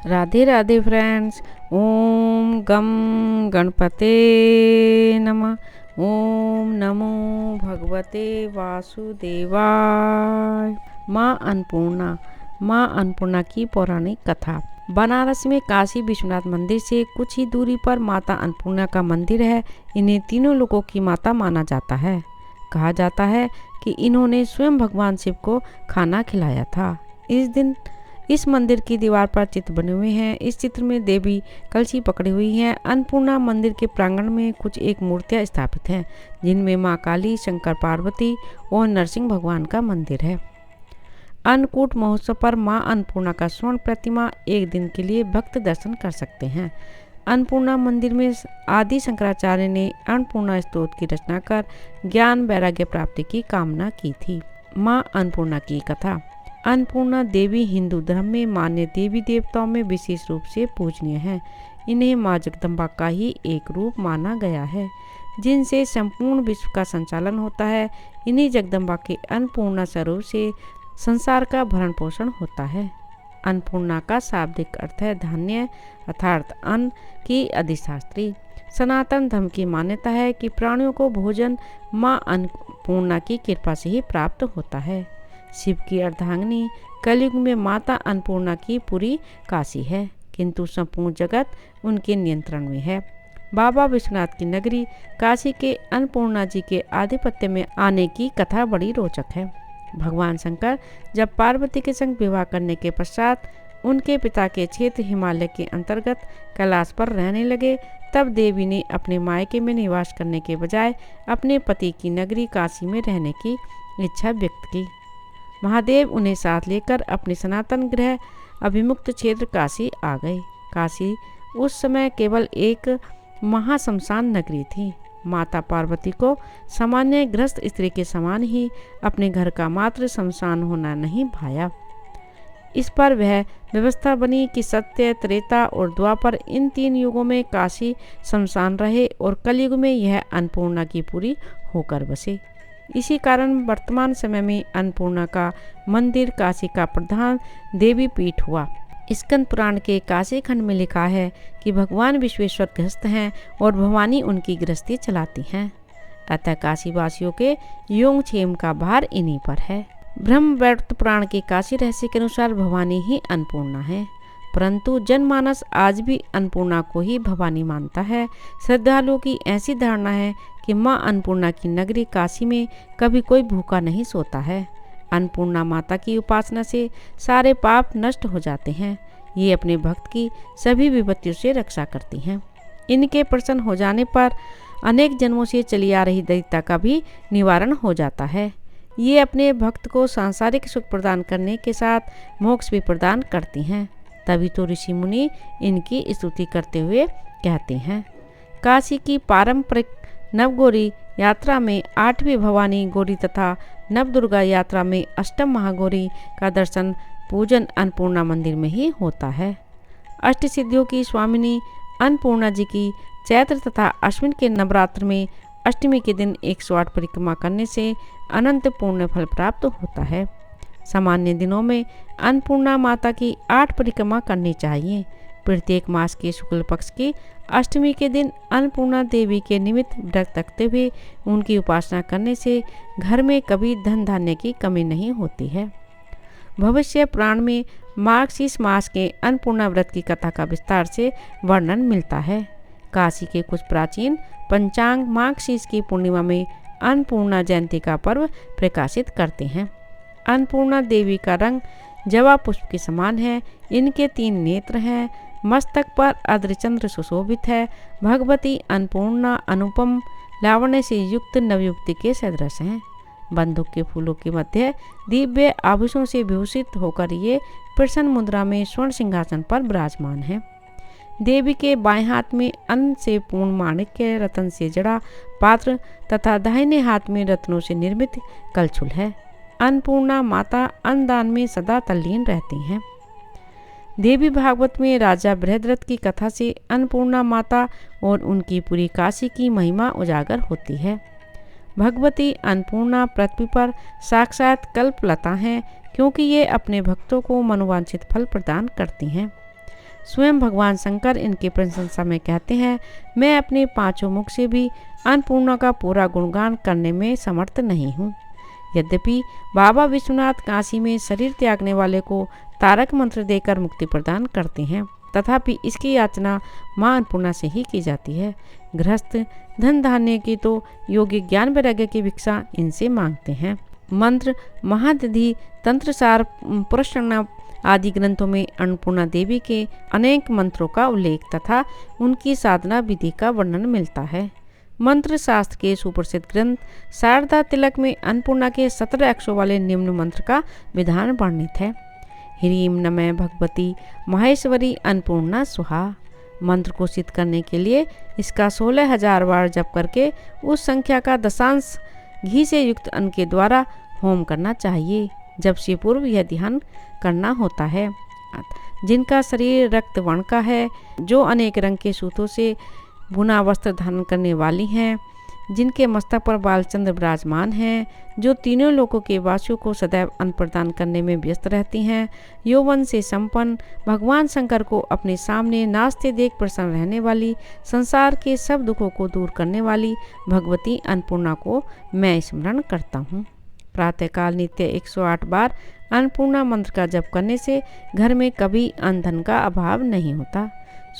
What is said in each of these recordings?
Radhe Radhe friends. ओम गम गणपते नमः। ओम नमो भगवते वासुदेवाय। माँ अन्नपूर्णा। माँ अन्नपूर्णा की पौराणिक कथा। बनारस में काशी विश्वनाथ मंदिर से कुछ ही दूरी पर माता अन्नपूर्णा का मंदिर है। इन्हें तीनों लोगों की माता माना जाता है। कहा जाता है कि इन्होंने स्वयं भगवान शिव को खाना खिलाया था। इस दिन इस मंदिर की दीवार पर चित्र बने हुए हैं। इस चित्र में देवी कलशी पकड़ी हुई हैं। अन्नपूर्णा मंदिर के प्रांगण में कुछ एक मूर्तियां स्थापित हैं, जिनमें मां काली, शंकर पार्वती और नरसिंह भगवान का मंदिर है। अन्नकूट महोत्सव पर मां अन्नपूर्णा का स्वर्ण प्रतिमा एक दिन के लिए भक्त दर्शन कर सकते हैं। अन्नपूर्णा मंदिर में आदि शंकराचार्य ने अन्नपूर्णा स्तोत्र की रचना कर ज्ञान वैराग्य प्राप्ति की कामना की थी। मां अन्नपूर्णा की कथा। अन्नपूर्णा देवी हिंदू धर्म में मान्य देवी देवताओं में विशेष रूप से पूजनीय है। इन्हें मां जगदम्बा का ही एक रूप माना गया है, जिनसे संपूर्ण विश्व का संचालन होता है। इन्हीं जगदम्बा के अन्नपूर्णा स्वरूप से संसार का भरण पोषण होता है। अन्नपूर्णा का शाब्दिक अर्थ है धान्य, अर्थात अन्न की अधिष्ठात्री। सनातन धर्म की मान्यता है कि प्राणियों को भोजन मां अन्नपूर्णा की कृपा से ही प्राप्त होता है। शिव की अर्धांगिनी कलयुग में माता अन्नपूर्णा की पूरी काशी है, किंतु संपूर्ण जगत उनके नियंत्रण में है। बाबा विश्वनाथ की नगरी काशी के अन्नपूर्णा जी के आधिपत्य में आने की कथा बड़ी रोचक है। भगवान शंकर जब पार्वती के संग विवाह करने के पश्चात उनके पिता के क्षेत्र हिमालय के अंतर्गत कैलाश पर रहने लगे, तब देवी ने अपने मायके में निवास करने के बजाय अपने पति की नगरी काशी में रहने की इच्छा व्यक्त की। महादेव उन्हें साथ लेकर अपने सनातन गृह अभिमुक्त क्षेत्र काशी आ गए। काशी उस समय केवल एक महाशमशान नगरी थी। माता पार्वती को सामान्य गृहस्थ स्त्री के समान ही अपने घर का मात्र शमशान होना नहीं भाया। इस पर वह व्यवस्था बनी कि सत्य, त्रेता और द्वापर इन तीन युगों में काशी शमशान रहे और कलयुग में यह अन्नपूर्णा की पुरी होकर बसे। इसी कारण वर्तमान समय में अन्नपूर्णा का मंदिर काशी का प्रधान देवी पीठ हुआ। स्कंद पुराण के काशी खंड में लिखा है कि भगवान विश्वेश्वर गृहस्थ हैं और भवानी उनकी गृहस्थी चलाती हैं। अतः काशी वासियों के योगक्षेम का भार इन्हीं पर है। ब्रह्मवैवर्त पुराण के काशी रहस्य के अनुसार भवानी ही अन्नपूर्णा है, परंतु जनमानस आज भी अन्नपूर्णा को ही भवानी मानता है। श्रद्धालुओं की ऐसी धारणा है कि मां अन्नपूर्णा की नगरी काशी में कभी कोई भूखा नहीं सोता है। अन्नपूर्णा माता की उपासना से सारे पाप नष्ट हो जाते हैं। ये अपने भक्त की सभी विपत्तियों से रक्षा करती हैं। इनके प्रसन्न हो जाने पर अनेक जन्मों से चली आ रही दरिद्रता का भी निवारण हो जाता है। ये अपने भक्त को सांसारिक सुख प्रदान करने के साथ मोक्ष भी प्रदान करती हैं। तभी तो ऋषि मुनि इनकी स्तुति करते हुए कहते हैं, काशी की पारंपरिक नवगौरी यात्रा में 8वीं भवानी गौरी तथा नवदुर्गा यात्रा में अष्टम महागौरी का दर्शन पूजन अन्नपूर्णा मंदिर में ही होता है। अष्ट सिद्धियों की स्वामिनी अन्नपूर्णा जी की चैत्र तथा अश्विन के नवरात्र में अष्टमी के दिन 108 परिक्रमा करने से अनंत पुण्य फल प्राप्त होता है। सामान्य दिनों में अन्नपूर्णा माता की 8 परिक्रमा करनी चाहिए। प्रत्येक मास के शुक्ल पक्ष की अष्टमी के दिन अन्नपूर्णा देवी के निमित्त व्रत रखते हुए उनकी उपासना करने से घर में कभी धन धान्य की कमी नहीं होती है। भविष्य पुराण में मार्गशीर्ष मास के अन्नपूर्णा व्रत की कथा का विस्तार से वर्णन मिलता है। काशी के कुछ प्राचीन पंचांग मार्गशीर्ष की पूर्णिमा में अन्नपूर्णा जयंती का पर्व प्रकाशित करते हैं। अन्नपूर्णा देवी का रंग जवा पुष्प के समान है। इनके 3 नेत्र हैं। मस्तक पर अर्धचंद्र सुशोभित है। भगवती अन्नपूर्णा अनुपम लावण्य से युक्त नवयुवती के सदृश हैं। बंदूक के फूलों के मध्य दिव्य आभूषणों से विभूषित होकर ये प्रसन्न मुद्रा में स्वर्ण सिंहासन पर विराजमान है। देवी के बाएं हाथ में अन्न से पूर्ण माणिक्य रत्न से जड़ा पात्र तथा दाहिने हाथ में रत्नों से निर्मित कलछुल है। अन्नपूर्णा माता अन्नदान में सदा तल्लीन रहती हैं। देवी भागवत में राजा बृहद्रथ की कथा से अन्नपूर्णा माता और उनकी पूरी काशी की महिमा उजागर होती है। भगवती अन्नपूर्णा पृथ्वी पर साक्षात कल्पलता हैं, क्योंकि ये अपने भक्तों को मनोवांछित फल प्रदान करती हैं। स्वयं भगवान शंकर इनके प्रशंसा में कहते हैं, मैं अपने पांचों मुख से भी अन्नपूर्णा का पूरा गुणगान करने में समर्थ नहीं हूँ। यद्यपि बाबा विश्वनाथ काशी में शरीर त्यागने वाले को तारक मंत्र देकर मुक्ति प्रदान करते हैं, तथापि इसकी याचना मां अन्नपूर्णा से ही की जाती है। गृहस्थ धन धान्य की तो योगी ज्ञान वैराग्य की भिक्षा इनसे मांगते हैं। मंत्र, महादधि, तंत्रसार, पुरुषरत्न आदि ग्रंथों में अन्नपूर्णा देवी के अनेक मंत्रों का उल्लेख तथा उनकी साधना विधि का वर्णन मिलता है। मंत्र शास्त्र के सुप्रसिद्ध ग्रंथ शारदा तिलक में अन्नपूर्णा के 17 अक्षरों वाले निम्न मंत्र का विधान वर्णित है। ह्रीं नमः भगवती माहेश्वरी अन्नपूर्णा स्वाहा। मंत्र को सिद्ध करने के लिए इसका 16,000 बार जप करके उस संख्या का दशांश घी से युक्त अन्न के द्वारा होम करना चाहिए। जब से पूर्व यह ध्यान करना होता है, जिनका शरीर रक्त वर्ण का है, जो अनेक रंग के सूतों से बुना वस्त्र धारण करने वाली हैं, जिनके मस्तक पर बालचंद्र विराजमान हैं, जो तीनों लोकों के वासियों को सदैव अन्न प्रदान करने में व्यस्त रहती हैं, यौवन से संपन्न, भगवान शंकर को अपने सामने नाचते देख प्रसन्न रहने वाली, संसार के सब दुखों को दूर करने वाली भगवती अन्नपूर्णा को मैं स्मरण करता हूँ। प्रातःकाल नित्य 108 बार अन्नपूर्णा मंत्र का जप करने से घर में कभी अन्न धन का अभाव नहीं होता।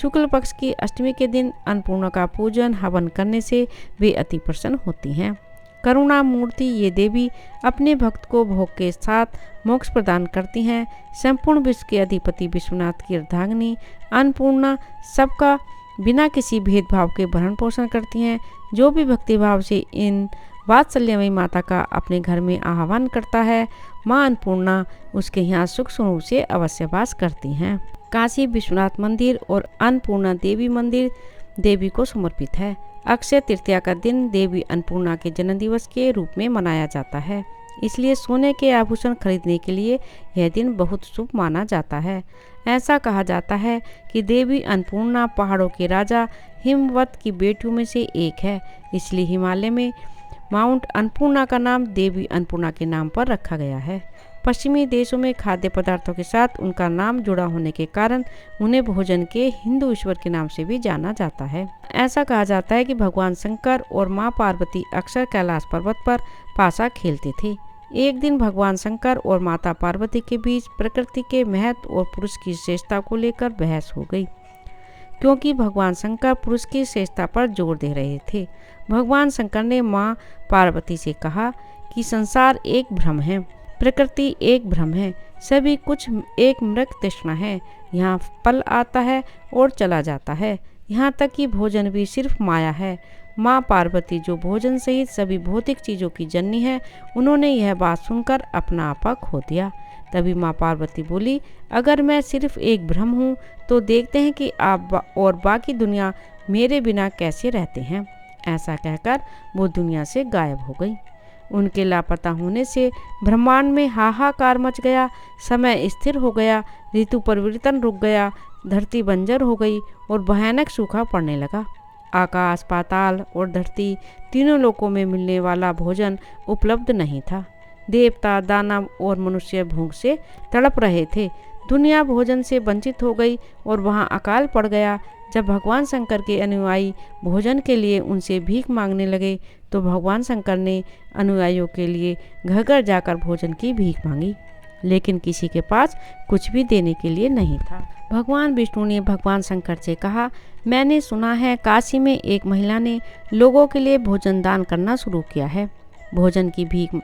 शुक्ल पक्ष की अष्टमी के दिन अन्नपूर्णा का पूजन हवन करने से वे अति प्रसन्न होती हैं। करुणा मूर्ति ये देवी अपने भक्त को भोग के साथ मोक्ष प्रदान करती हैं। संपूर्ण विश्व के अधिपति विश्वनाथ की अर्धांगिनी अन्नपूर्णा सबका बिना किसी भेदभाव के भरण पोषण करती हैं। जो भी भक्तिभाव से इन वात्सल्यमयी माता का अपने घर में आह्वान करता है, माँ अन्नपूर्णा उसके यहाँ सुख स्वरूप से अवश्य वास करती हैं। काशी विश्वनाथ मंदिर और अन्नपूर्णा देवी मंदिर देवी को समर्पित है। अक्षय तृतीया का दिन देवी अन्नपूर्णा के जन्मदिवस के रूप में मनाया जाता है, इसलिए सोने के आभूषण खरीदने के लिए यह दिन बहुत शुभ माना जाता है। ऐसा कहा जाता है कि देवी अन्नपूर्णा पहाड़ों के राजा हिमवत की बेटियों में से एक है, इसलिए हिमालय में माउंट अन्नपूर्णा का नाम देवी अन्नपूर्णा के नाम पर रखा गया है। पश्चिमी देशों में खाद्य पदार्थों के साथ उनका नाम जुड़ा होने के कारण उन्हें भोजन के हिंदू ईश्वर के नाम से भी जाना जाता है। ऐसा कहा जाता है कि भगवान शंकर और माँ पार्वती अक्सर कैलाश पर्वत पर पासा खेलते थे। एक दिन भगवान शंकर और माता पार्वती के बीच प्रकृति के महत्व और पुरुष की श्रेष्ठता को लेकर बहस हो गई, क्योंकि भगवान शंकर पुरुष की श्रेष्ठता पर जोर दे रहे थे। भगवान शंकर ने माँ पार्वती से कहा कि संसार एक भ्रम है, प्रकृति एक भ्रम है, सभी कुछ एक मृग तृष्णा है। यहाँ पल आता है और चला जाता है, यहाँ तक कि भोजन भी सिर्फ माया है। माँ पार्वती जो भोजन सहित सभी भौतिक चीज़ों की जननी है, उन्होंने यह बात सुनकर अपना आपा खो दिया। तभी माँ पार्वती बोली, अगर मैं सिर्फ एक भ्रम हूँ तो देखते हैं कि आप और बाकी दुनिया मेरे बिना कैसे रहते हैं। ऐसा कहकर वो दुनिया से गायब हो गई। उनके लापता होने से ब्रह्मांड में हाहाकार मच गया, समय स्थिर हो गया, ऋतु परिवर्तन रुक गया, धरती बंजर हो गई और भयानक सूखा पड़ने लगा। आकाश, पाताल और धरती तीनों लोकों में मिलने वाला भोजन उपलब्ध नहीं था। देवता, दानव और मनुष्य भूख से तड़प रहे थे। दुनिया भोजन से वंचित हो गई और वहाँ अकाल पड़ गया। जब भगवान शंकर के अनुयायी भोजन के लिए उनसे भीख मांगने लगे तो भगवान शंकर ने अनुयायियों के लिए घर घर जाकर भोजन की भीख मांगी, लेकिन किसी के पास कुछ भी देने के लिए नहीं था। भगवान विष्णु ने भगवान शंकर से कहा, मैंने सुना है काशी में एक महिला ने लोगों के लिए भोजन दान करना शुरू किया है। भोजन की भीख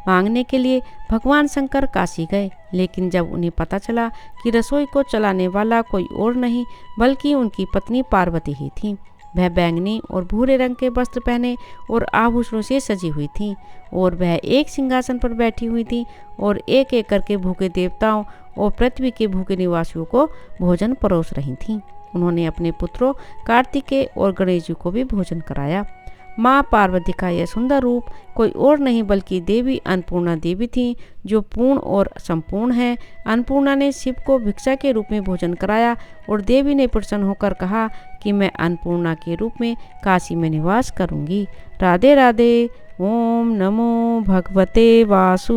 मांगने के लिए भगवान शंकर काशी गए, लेकिन जब उन्हें पता चला कि रसोई को चलाने वाला कोई और नहीं बल्कि उनकी पत्नी पार्वती ही थी। वह बैंगनी और भूरे रंग के वस्त्र पहने और आभूषणों से सजी हुई थी और वह एक सिंहासन पर बैठी हुई थी और एक एक करके भूखे देवताओं और पृथ्वी के भूखे निवासियों को भोजन परोस रही थीं। उन्होंने अपने पुत्रों कार्तिकेय और गणेश जी को भी भोजन कराया। माँ पार्वती का यह सुंदर रूप कोई और नहीं बल्कि देवी अन्नपूर्णा देवी थी, जो पूर्ण और संपूर्ण है। अन्नपूर्णा ने शिव को भिक्षा के रूप में भोजन कराया और देवी ने प्रसन्न होकर कहा कि मैं अन्नपूर्णा के रूप में काशी में निवास करूंगी। राधे राधे। ओम नमो भगवते वासुदेवाय।